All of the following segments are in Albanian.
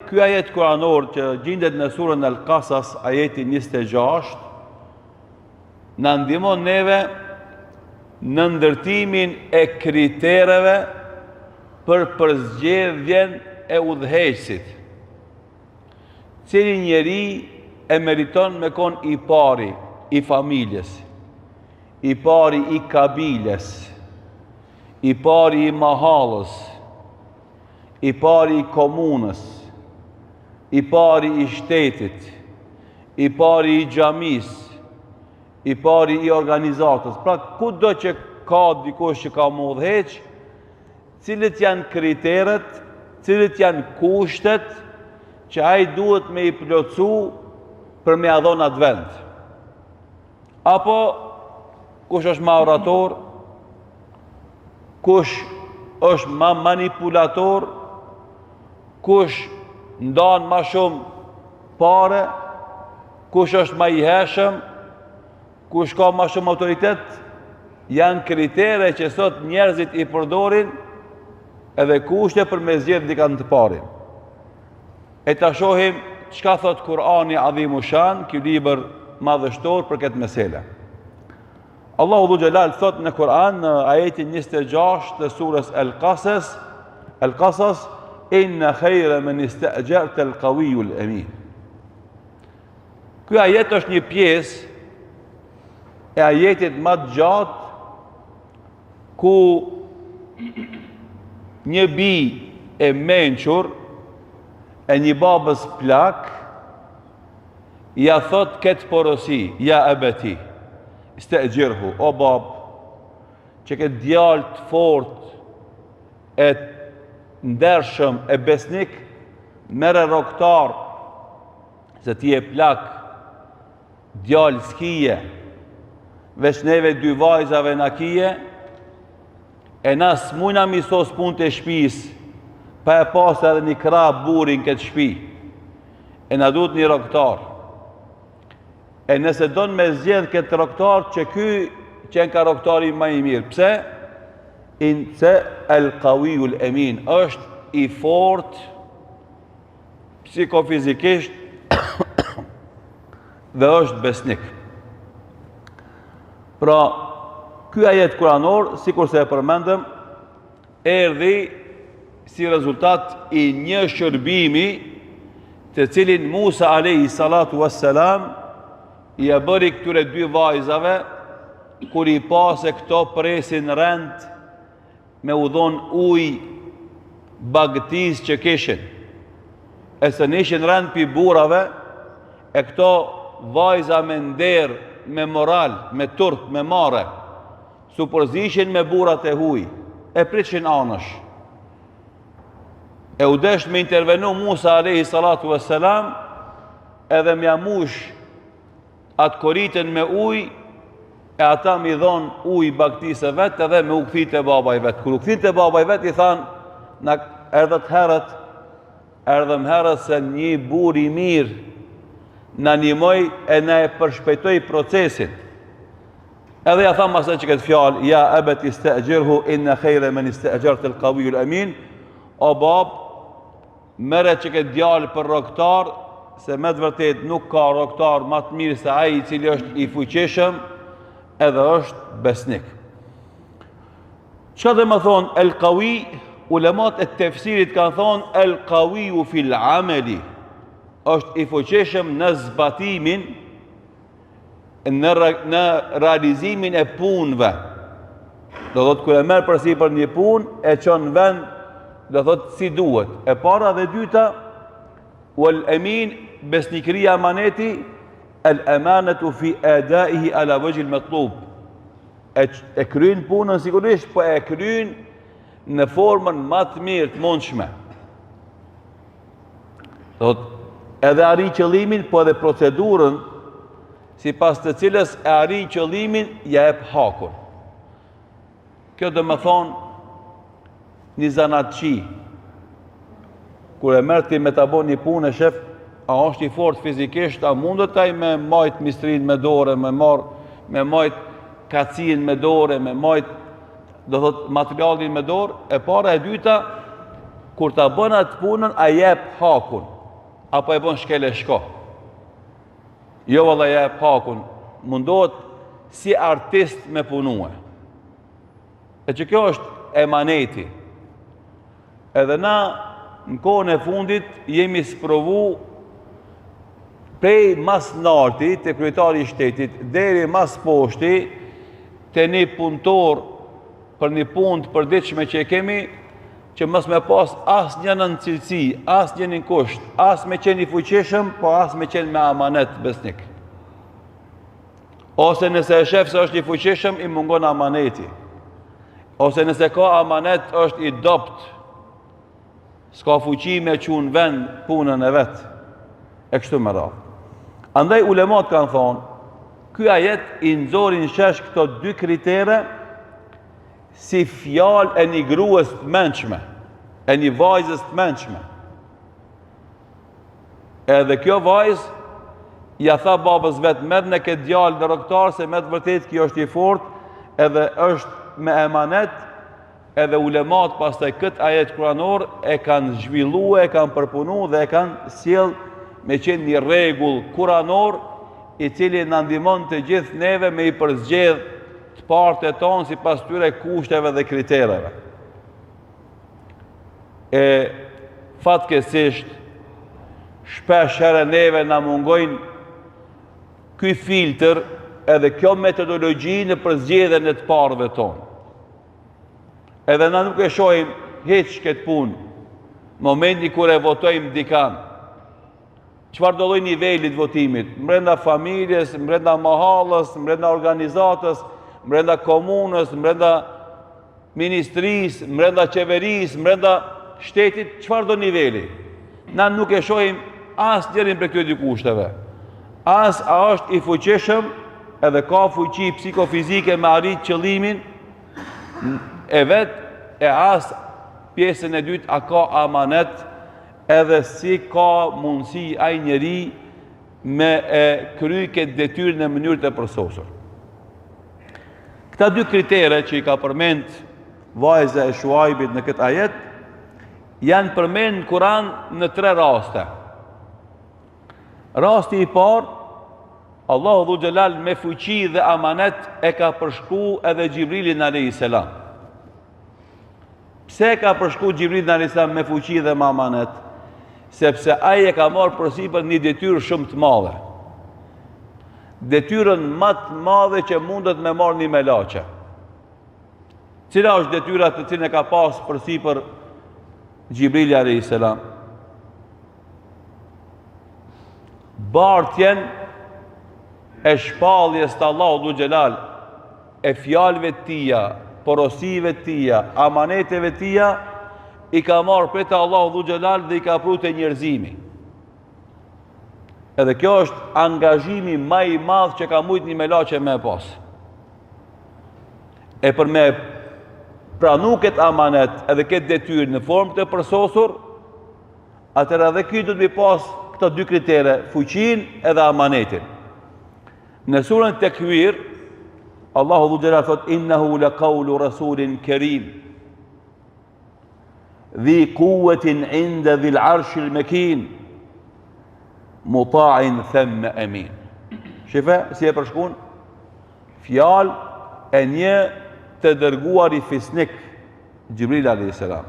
ky ajet kuranor që gjendet në surën Al-Qasas, ajeti 26, na ndihmon neve në ndërtimin e kritereve për përzgjedhjen e udhëheqësit. Cili njeri e meriton me kon i pari i familjes, i pari i kabiles, i pari i mahallës, i pari i komunës, i pari i shtetit, i pari i xhamis, i pari i organizatës. Pra, kudo që ka dikush që ka më udhëheq, cilët janë kriteret, cilët janë kushtet që ai duhet me i plotësu për me adhon atë vend. Apo, kush është ma orator, kush është ma manipulator, kush ndan ma shumë pare, kush është ma i hershëm, kush ka ma shumë autoritet, janë kritere që sot njerëzit i përdorin edhe kushte për me zgjedh dikant të parin. E ta shohim çka thot Kurani Adhimu Shan, ky libër madhështor për këtë mesele. Allahu Dhu Xhelal thot në Kur'an në ajetin 26 të surës Al-Qasas, inna khayra man ista'jarta al-qawiyyu al-amin. Ky ajet është një pjesë e ajetit më të gjatë ku një bi e mençur e një babës plak ja thot këtë porosi, ja abeti, ista'jirhu, o bab, që këtë djalë të fort, e ndershëm, e besnik, mere roktar, se ti e plak, djalë s'kije, veç neve dy vajzave na kije, e na s'mujna misos pun të shpis, pa e pas edhe një krah burin këtë shpi, e na duhet një roktar. E nëse donë me zgjedh këtë roktar, që ky qenë ka roktari më i mirë. Pse? Se el-qawiyyu al-amin është i fort psikofizikisht dhe është besnik. Pra, ky ajet kuranor, sikur se e përmendëm, erdhi si rezultat i një shërbimi të cilin Musa alayhi salatu wassalam i e bëri këtyre dy vajzave, kur i pa se këto presin rend me u dhon ujë bagtis që kishin. E se nishin rend pi burave, e këto vajza me nder, me moral, me turp, me mare, supërzishin me burat e huj, e prishin anësh. E u desh me intervenu Musa alayhi salatu wassalam, edhe me amush atë koritën me uj, e ata mi dhonë uj baktise vetë, edhe me u këthit e babaj vetë. Kër u këthit e babaj vetë, i thanë, na erdhët herët se një bur i mirë, na njëmoj e na e përshpejtoj procesin. Edhe ja thamë asë që këtë fjallë, ja ebet ista'jirhu, inna khayra man ista'jarta al-qawiyyu al-amin, o bab, mere që këtë djallë për roktar, se me të vërtet nuk ka roktar më të mirë se ai i cili është i fuqishëm edhe është besnik. Çka dhe më thonë el-qawi, ulemat e tefsirit kanë thonë el-qawiyu fil amali, është i fuqishëm në zbatimin, në realizimin e punëve. Do thotë kur e merr përsipër një punë, e çon vend, do thotë si duhet. E para dhe dyta, wal amin, besnikëria amaneti, el amanatu fi adaihi ala wajhi al matlub. E kryen punën sigurisht, po e kryen në formën më të mirë të mundshme. Thot, edhe arrin qëllimin, po edhe procedurën sipas të cilës e arrin qëllimin, ja jep hakun. Kjo do më thonë një zanatçi, kur e merr ti me ta bën një punë, shef, a është i fort fizikisht, a mundet ai me majt mistrin me dore, me majt kacin me dore, me majt, do thot, materialin me dorë. E para e dyta, kur ta bën atë punën, a jep hakun. apo e bën shkele shko. Jo valla ja e pakun, mundohet si artist me punue. E që kjo është emaneti. Edhe na në kohën e fundit jemi sprovu prej mas narti të kryetari i shtetit deri mas poshti të një punëtor për një punë të përditshme që e kemi, që mos me pas as një nëncilësi, as një në kusht, as me qenë i fuqishëm, po as me qenë me amanet besnik. Ose nëse e shef se është i fuqishëm, i mungon amaneti. Ose nëse ka amanet, është i dopt, s'ka fuqi me qunë vend punën e vetë. E kështu me radhë. Andaj ulemat kanë thonë, ky ajet i nxorin shesh këto dy kritere si fjalë e një gruës të mençme, e një vajzës të mençme. Edhe kjo vajzë ja tha babës vetë, merr në këtë djalë në rroktar se me të vërtetë kjo është i fortë, edhe është me emanet, edhe ulemat pastaj këtë ajet kuranor e kanë zhvilluar, e kanë përpunuar dhe e kanë sjell me qenë një rregull kuranor i cili na ndihmon të gjithë neve me i përzgjedh të partë tonë si pas tyre kushteve dhe kritereve. E fatkeqësisht shpesh herë neve na mungojnë ky filtr edhe kjo metodologji në përzgjedhjen e të parëve tonë. Edhe na nuk e shohim hiç këtë punë. Momenti kur e votojmë dikan, çfarë do lloj niveli të votimit, brenda familjes, brenda mahallës, brenda organizatës, brenda komunës, brenda ministrisë, brenda qeverisë, brenda shtetit, çfarë do niveli. Na nuk e shohim as njërin për këto dy kushteve. As a është i fuqishëm edhe ka fuqi psikofizike me arrit qëllimin e vet, e as pjesën e dytë a ka amanet edhe si ka mundësi ai njeri me e kry këtë detyrë në mënyrë të përsosur. Këta dy kritere që i ka përmend vajza e Shuaibit në këtë ajet, janë përmend në Kur'an në 3 raste. Rasti i parë, Allahu Dhu Xhelal me fuqi dhe amanet e ka përshkruar edhe Xhibrilin alayhis salam. Pse ka përshkruar Xhibrilin alayhis salam me fuqi dhe me amanet? Sepse ai e ka marrë përsipër një detyrë shumë të madhe. Detyrën më të madhe që mundet me marrë një melaçe. Cila është detyra të cilën e ka pas përsipër Xhibrili alayhis salam? Bartjen e shpalljes të Allahu Dhu Xhelal, e fjalëve të tija, porosive të tija, amaneteve të tija, i ka marrë për të Allahu Dhu Xhelal dhe i ka pru të njerëzimi. Edhe kjo është angazhimi më i madh që ka mujt një melaçe me pas. E për me pranu këtë amanet edhe këtë detyrë në formë të përsosur, atëherë edhe ky do të pas këto dy kritere, fuqinë edhe amanetin. Në surën Tekwir, Allahu Dhu Xhelal thot: "Innahu laqawlu rasulin karim, dhi quwwatin 'inda dhil 'arshil makin, muta'in thumma amin." Shifa, si e përshkruan? Fjalë e një të dërguar i fisnik, Xhibril alayhis salam.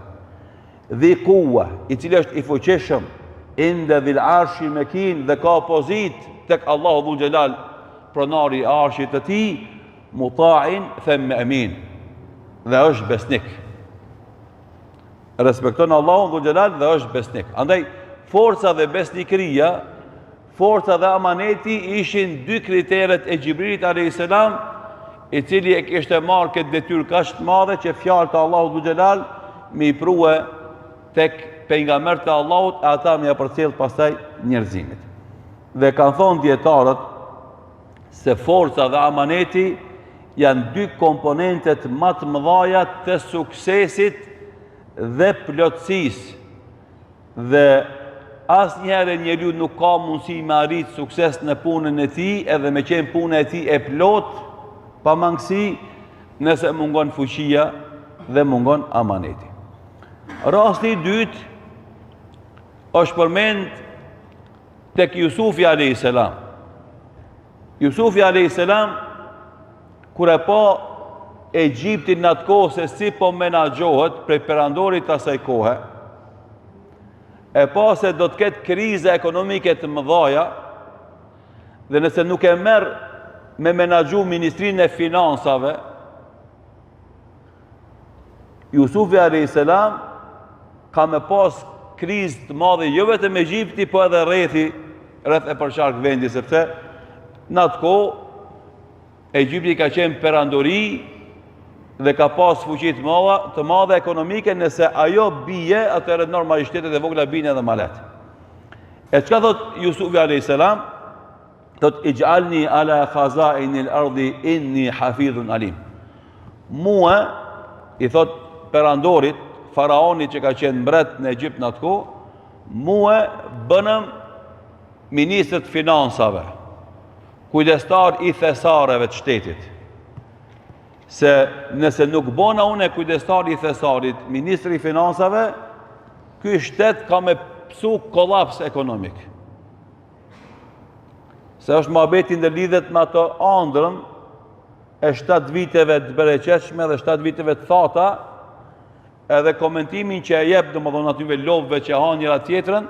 Dhi quwwa, i cili është i fuqishëm, inda dhil 'arshil makin, dhe ka pozitë tek Allahu Dhu Xhelal, pronari i arshit të tij, muta'in thumma amin, dhe është besnik. Respekton Allahun Dhu Xhelal dhe është besnik. Andaj forca dhe besnikëria, forca dhe amaneti ishin dy kriteret e Xhibrilit alayhis salam, i cili e kishte marrë këtë detyrë kaq të madhe që fjalët e Allahut Dhu Xhelal mi prue tek pejgamberët e Allahut, e ata më ia përcjell pastaj njerëzimit. Dhe kanë thonë dietarët se forca dhe amaneti janë dy komponentet më të mëdha të suksesit dhe plotësisë. Dhe asnjëherë njeriu nuk ka mundësi me arrit sukses në punën e tij, edhe me qenë puna e tij e plot, pa mangësi, nëse mungon fuqia dhe mungon amaneti. Rasti i dytë është përmend tek Jusufi a.s. Jusufi a.s. kur e pa Egjiptin në atë kohë se si po menaxhohet prej perandorit të asaj kohe, e pa se do të ketë krize ekonomike të mëdhaja, dhe nëse nuk e merr me menaxhu Ministrinë e Finansave, Jusufi a.s. ka me pas krizë të madhe jo vetëm me Egjipti, po edhe rreth e përqark vendi, sepse në atë kohë Egjipti ka qenë perandori dhe ka pas fuqi të madhe ekonomike. Nëse ajo bie, atëherë normalisht shtetet e vogla bien edhe malet. E çka thot Jusufi a.s.? Thot ij'alni ala khaza'inil ardi inni hafidhun alim. Mua, i thot perandorit, faraonit që ka qenë mbret në Egjipt në atë kohë, mua bënëm ministër të finansave, kujdestar i thesareve të shtetit. Se nëse nuk bona unë kujdestar i thesarit, ministri i finansave, ky shtet ka me psu kolaps ekonomik. Se është mohabetin dhe lidhet me ato ëndrrën e 7 viteve të bereqetshme dhe 7 viteve të thata, edhe komentimin që e jep domethënë atyve lopëve që hanë njëra tjetrën,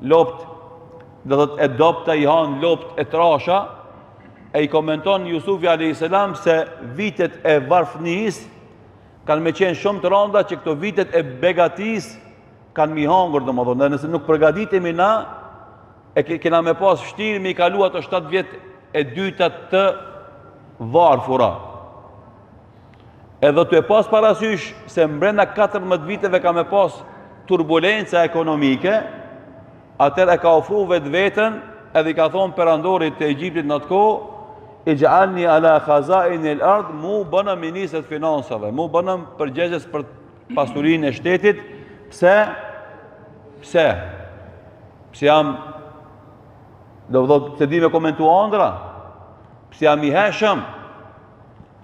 lopt, do thotë e dopta i hanë lopt e trasha, e i komenton Jusufi a.s. se vitet e varfënis kanë me qenë shumë të rënda, që këto vitet e begatis kanë mi hangur, domethënë, dhe nëse nuk përgatitemi na, e kena me pas vështirë me i kalu ato 7 vjet e dyta të varfura. Edhe të e pas parasysh se mbrenda 14 viteve ka me pas turbulenca ekonomike, atër e ka ofru vetë vetën, edhe i ka thonë perandorit të Egjiptit në atë kohë, ij'alni ala khaza'inil ard, mu bënëm ministër të finansave, mu bënëm përgjegjës për pasurinë e shtetit. Pse jam, do vëdhët, se di me komentu andra, pse jam i heshëm,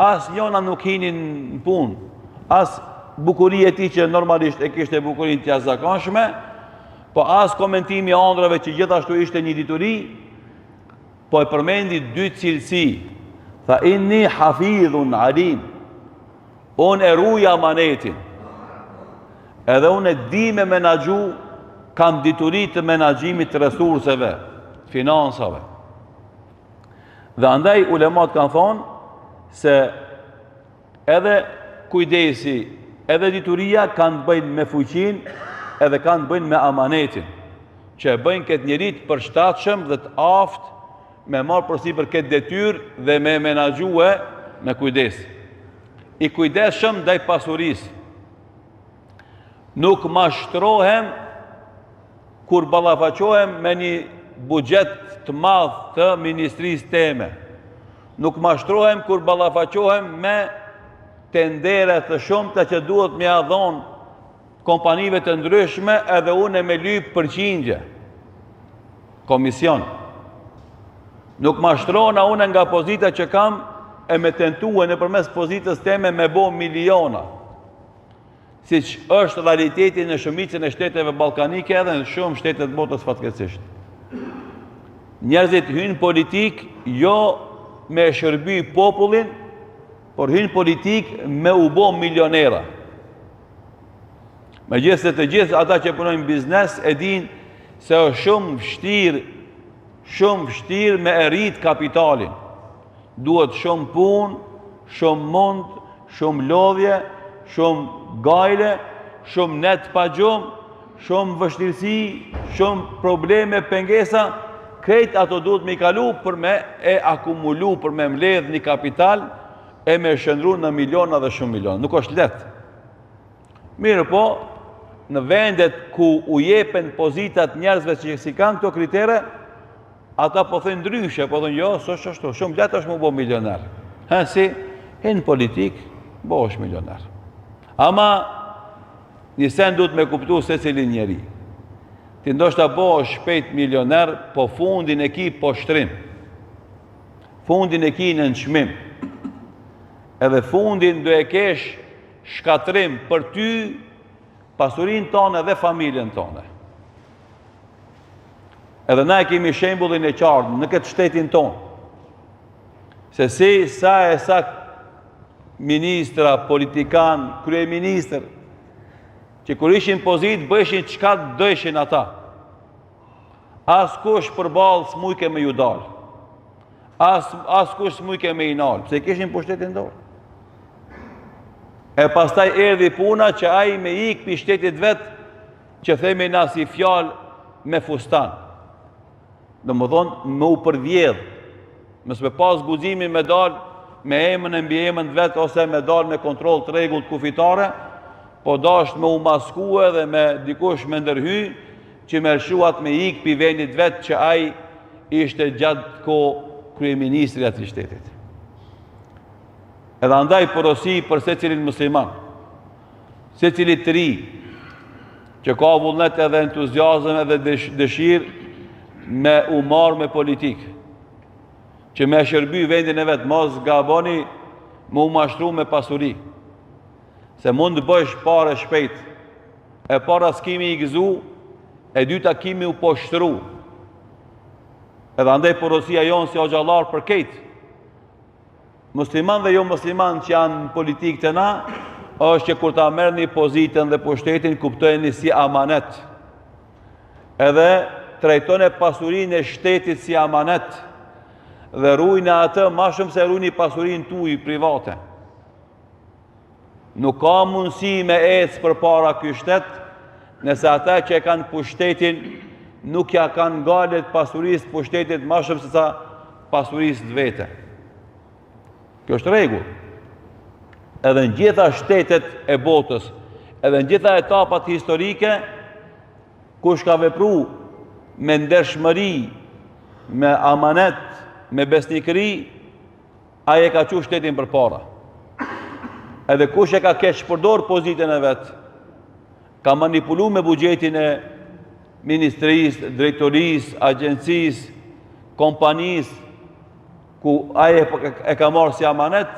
as njona nuk hinin në punë, as bukurie ti që normalisht e kishte bukurin të jashtëzakonshme, po as komentimi andrave që gjithashtu ishte një dituri, po e përmendi 2 cilësi. Tha inni hafidhun alim, unë e ruaj amanetin, edhe unë e di me menaxhu, kam dituri të menaxhimit të resurseve, finansave. Dhe andaj ulemat kanë thonë se edhe kujdesi, edhe dituria kanë të bëjnë me fuqin, edhe kanë të bëjnë me amanetin, që e bëjnë këtë njerit për shtatshëm dhe të aftë me marë përsi për këtë detyr dhe me menaxhue me kujdes. I kujdesshëm ndaj pasurisë. Nuk mashtrohem kur ballafaqohem me një buxhet të madh të ministrisë teme. Nuk mashtrohem kur ballafaqohem me tendere të shumta që duhet me ia dhon kompanive të ndryshme, edhe unë me lyp përqindje, komision. Nuk mashtrona unë nga pozita që kam e me tentue në përmes pozitës teme me bo miliona, si që është realiteti në shumicën e shteteve balkanike edhe në shumë shtetet botës fatkeqësisht. Njerëzit hynë politik jo me shërby popullin, por hynë politik me u bo milionera. Me gjithë se të gjithë ata që punojnë biznes e din se është shumë vështirë me rrit kapitalin. Duhet shumë punë, shumë mund, shumë lodhje, shumë gajle, shumë net pa gjumë, shumë vështirësi, shumë probleme, pengesa. Krejt ato duhet me i kalu për me e akumulu, për me mbledh një kapital e me shëndru në miliona dhe shumë miliona. Nuk është letë. Mirë po, në vendet ku u jepen pozitat njerëzve që si kanë këto kritere, ata po thënë ndryshe, po thënë jo, s'është ashtu, shumë letë është mu bo milioner. Si, hinë politik, bo është milioner. Ama, një sen duhet me kuptu se cilin njeri. Ti ndoshta bo është shpejt milioner, po fundin e ki po shtrim. Fundin e ki në nëshmim. Edhe fundin do e kesh shkatrim për ty, pasurin tonë dhe familjen tonë. Edhe na e kemi shembullin e qartë në këtë shtetin tonë. Se si sa ministra, politikan, kryeministër, që kur ishin pozitë bëjshin çka dëshin ata. As kush përballë s'mujke me ju dalë. As kush s'mujke me i nalë, pse kishin pushtetin dorë. E pastaj erdhi puna që ai me ik pi shtetit vet, që themi na si fjalë me fustan. Domethënë me u përvjedh, mos me pas guximin me dalë me emën e mbi emën vet ose me dalë me kontroll të rregullt kufitare, po dasht me u maskue dhe me dikush me ndërhy që me lshuat me ik pi vendit vet që ai ishte gjatë kohë kryeministri i atij shtetit. Edhe andaj porosi për secilin musliman, secili të ri që ka vullnet edhe entuziazëm edhe dëshirë me u marrë me politikë, që me shërby vendin e vetë, mos gaboni me u mashtru me pasuri. Se mund të bësh pare shpejt, e para s'kimi i gëzu, e dyta kimi u poshtru. Edhe andaj porosia jonë si o gjallar për kejtë. Musliman dhe jo musliman që janë në politikë të na, është që kur ta merrni pozitën dhe pushtetin, kuptojeni si amanet. Edhe trajtoni pasurinë e shtetit si amanet dhe ruajini atë më shumë se ruajini pasurinë tuaj private. Nuk ka mundësi me ecë përpara ky shtet, nëse ata që e kanë pushtetin nuk ja kanë ngalet pasurisë pushtetit më shumë se sa pasurisë të vete. Kjo është rregull. Edhe në gjitha shtetet e botës, edhe në gjitha etapat historike, kush ka vepru me ndershmëri, me amanet, me besnikëri, ai e ka qu shtetin përpara. Edhe kush e ka keq përdor pozitën e vet, ka manipulu me buxhetin e ministrisë, drejtorisë, agjencisë, kompanisë, ku ai e ka marrë si amanet,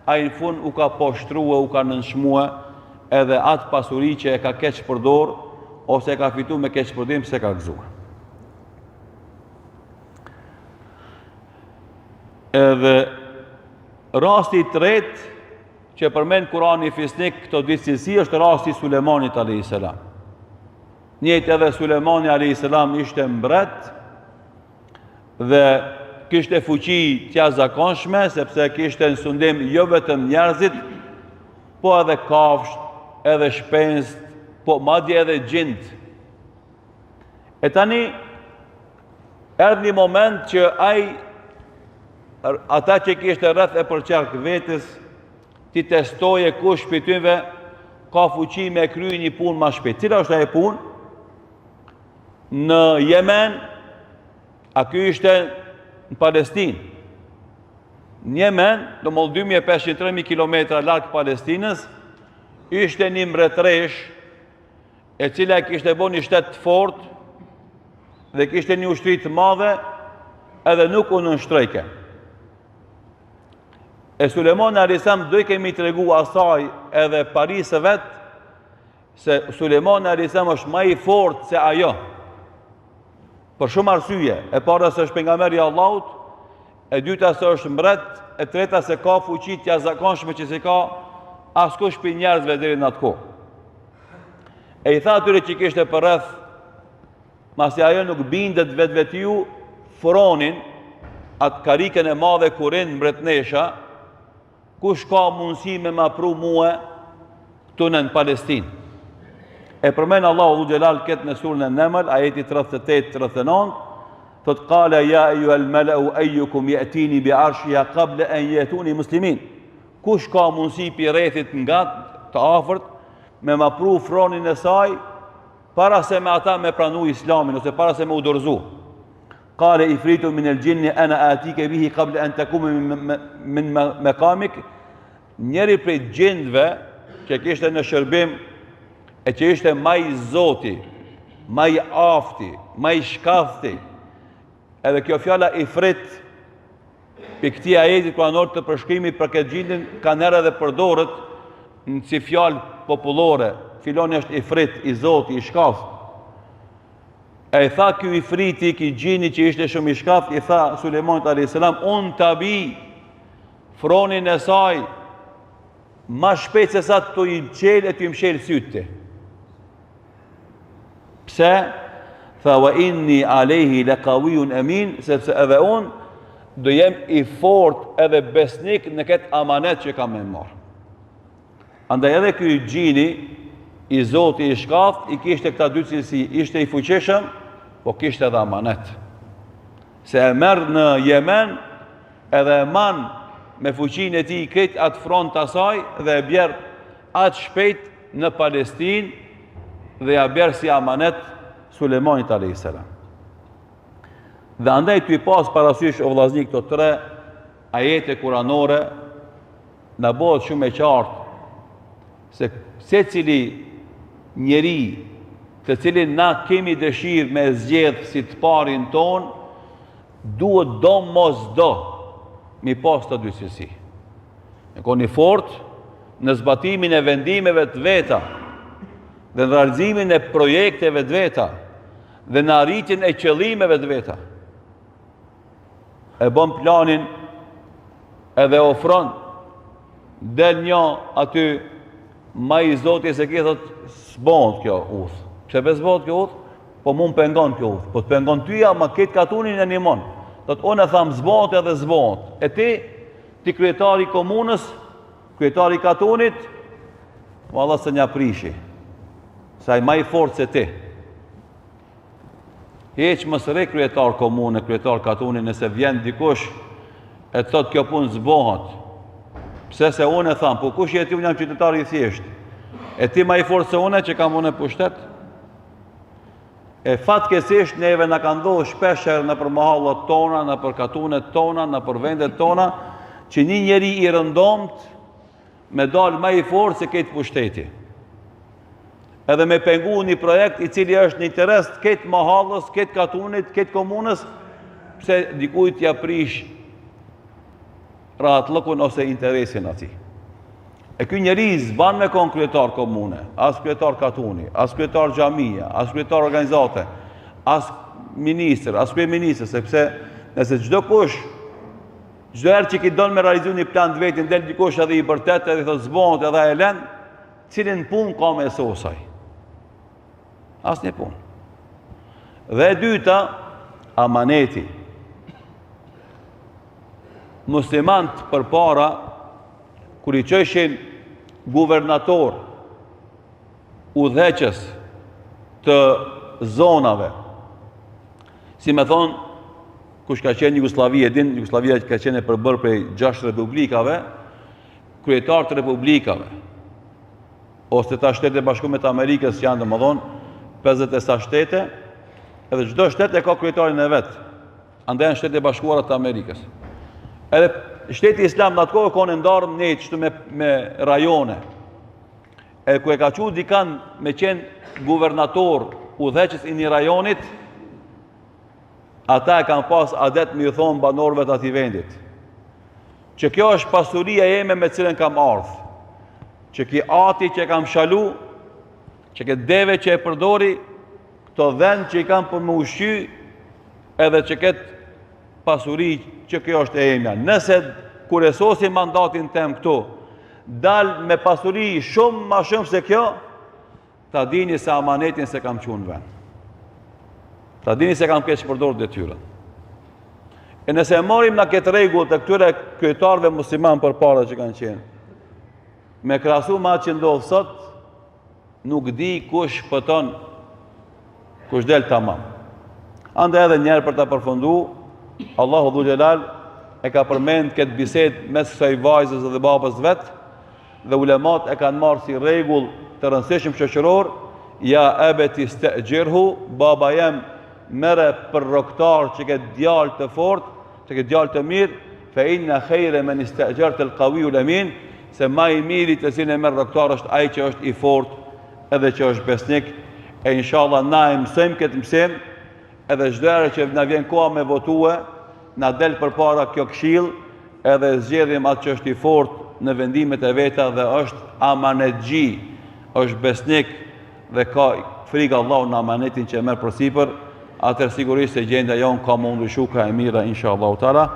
ai në fund u ka poshtruar, u ka nënshmuar edhe atë pasuri që e ka keq përdor ose e ka fitu me keq përdorim se ka gëzuar. Edhe rasti i tretë që përmend Kurani fisnik këto dy cilësi është rasti i Sulejmanit alayhis salam. Njëjtë edhe Sulejmani alayhis salam ishte mbret dhe kishte fuqi të jashtëzakonshme, sepse kishte në sundim jo vetëm njerëzit, po edhe kafshë, edhe shpenzt, po madje edhe gjint. E tani erdhi një moment që ata që kishte rreth e përqark vetës, ti testoje kush prej tyre ka fuqi me krye një punë më shpejt. Cila është ajo punë? Në Yemen, a ky ishte në Palestinë. Në Yemen, domosdoshmë 2500-3000 kilometra larg Palestinës, ishte një mbretëresh e cila kishte bërë një shtet të fortë dhe kishte një ushtri të madhe edhe nuk u nënshtrojke. E Sulejmani alayhis salam do i kemi tregu asaj edhe Parisë vet se Sulejmani alayhis salam është më i fortë se ajo. Për shumë arsye, e para se është pejgamberi i Allahut, e dyta se është mbret, e treta se ka fuqi të jashtëzakonshme që si ka askush prej njerëzve deri në atë kohë. E i tha atyre që kishte për rreth, masi ajo nuk bindet vetvetiu, fronin atë karikën e madhe kurin mbretnesha, kush ka mundësi me ma pru mua këtu në Palestinë. E përmen Allahu Gjelal këtë në surën e Neml, ajeti 38-39, thot qala ja eyyuhal mala'u ayyukum ya'tini bi arshiha qabla an yatuni muslimin. Kush ka mundësi pi rrethit nga të afërt me ma pru fronin e saj para se me ata me pranu islamin ose para se me u dorëzu. Qala ifritu min al-jinni ana atike bihi qabla an takuma min maqamik. Njëri prej gjindve që kishte në shërbim e që ishte maj zoti, maj afti, maj shkafti, edhe kjo fjala ifrit, për këti ajetit kuranor të përshkrimit për këtë gjindin, ka nërë edhe përdorët në si fjalë popullore, filoni është ifrit, i zoti, i shkaft. E i tha ky ifriti, ky gjini që ishte shumë i shkaft, i tha Sulejmanit alayhis salam, unë të bi fronin e saj ma shpejt se sa të i qel e të i mshel sytë. Pse? Tha wa inni alayhi laqawiyyun amin, sepse edhe unë do jem i fort edhe besnik në këtë amanet që kam me marr. Andaj edhe ky gjini i Zoti i shkaft i kishte këta dy cilësi, ishte i fuqishëm, po kishte edhe amanet. Se e merr në Yemen edhe e man me fuqinë e tij këtë atë front të asaj dhe e bjerë atë shpejt në Palestinë dhe ja bjerë si amanet Sulejmanit alayhis salam. Dhe andaj të i pas parasysh o vllazni këto 3 ajete kuranore na bëhet shumë e qartë se cili njeri të cilin na kemi dëshirë me zgjedh si të parin ton, duhet do mos do mi pas të dy cilësi. Ne koni fort në zbatimin e vendimeve të veta dhe në realizimin e projekteve të veta dhe në arritjen e qëllimeve të veta. E bën planin edhe ofron del një aty ma i Zoti se ke thot s'bëhet kjo udhë. Pse s'bëhet kjo udhë? Po mund pengon kjo udhë. Po të pengon tyja, ma ketë katunin e animon. Thot unë e tham s'bëhet edhe s'bëhet. E ti kryetari komunës, kryetari katunit, valla se nja prishi. Sa i ma i fort se ti. Heq mos re kryetar komune, kryetar katuni, nëse vjen dikush e thot kjo punë s'bëhet. Pse se unë e tham, po kush je ti, unë jam qytetari i thjesht. E ti ma i fort se unë që kam unë pushtet. E fatkesisht neve na kanë ndodhur shpeshherë në për mahallat tona, në për katunet tona, në për vendet tona, që një njeri i rëndomt me dal ma i fort se këtë pushteti. Edhe me pengu një projekt i cili është në interes të këtë mahallës, këtë katunit, këtë komunës, pse dikujt ja prish rahatlëkun ose interesin ati. E ky njeri zban me kon kryetar komune, as kryetar katuni, as kryetar xhamia, as kryetar organizate, as ministër, as kryeministër, sepse nëse çdo kush, çdo herë që ki don me realizu një plan të vetin, del dikush edhe i bërtet, edhe i thot zbohet edhe e len, cilin pun ka me sosaj. As një pun. Dhe e dyta, amaneti. Muslimant për para, kur i qëshin guvernator, udheqës të zonave, si me thonë, kush ka qenë Jugoslavia, din, Jugoslavia ka qenë e përbërë prej 6 republikave, kryetar të republikave, ose ta shtete bashkumet Amerikës që janë dhe më thonë, 50 e sa shtete, edhe çdo shtet e ka kryetarin e vetë, andaj janë shtete bashkuara të Amerikës. Edhe shteti islam në atë kohë ka në ndarë ne qëtu me rajone. Edhe ku e ka qu dikan me qenë guvernator udheqës i një rajonit, ata e kanë pas adet me ju thonë banorëve të ati vendit. Që kjo është pasuria jeme me cilën kam ardhë. Që ki ati që kam shalu, që këtë deve që e përdori, këto vend që i kam për më ushqy, edhe që këtë pasuri që kjo është e emja. Nëse kur e sosi mandatin tem këtu, dal me pasuri shumë ma shumë se kjo, ta dini se amanetin se kam qunë vend. Ta dini se kam keq përdorë detyrën. E nëse marim në këtë regull të këtyre kryetarëve musliman për para që kanë qenë, me krasu ma që ndodhë sot, nuk di kush pëton, kush del tamam. Ande edhe njerë për të përfundu, Allahu Dhu Gjelal e ka përmend këtë bised mes kësaj vajzës dhe babës vetë, dhe ulemat e kanë marë si regull të rëndësishëm shoqëror, ja ebeti stëgjirhu, baba jem mere për roktar që këtë djalë të fort, që këtë djalë të mirë, fe inna khejre me një stëgjër të lkawi ulemin, se ma i miri të cilën e merë roktar është ai që është i fort edhe që është besnik, e inshallah na e mësojmë këtë mësim, edhe çdo herë që na vjen koha me votue, na del përpara kjo këshill, edhe zgjedhim atë që është i fort në vendimet e veta dhe është amanetxhi, është besnik dhe ka frikë Allahut në amanetin që e merr përsipër. atër sigurisht se gjenda jonë ka më ndryshu ka e mira, insha Allah.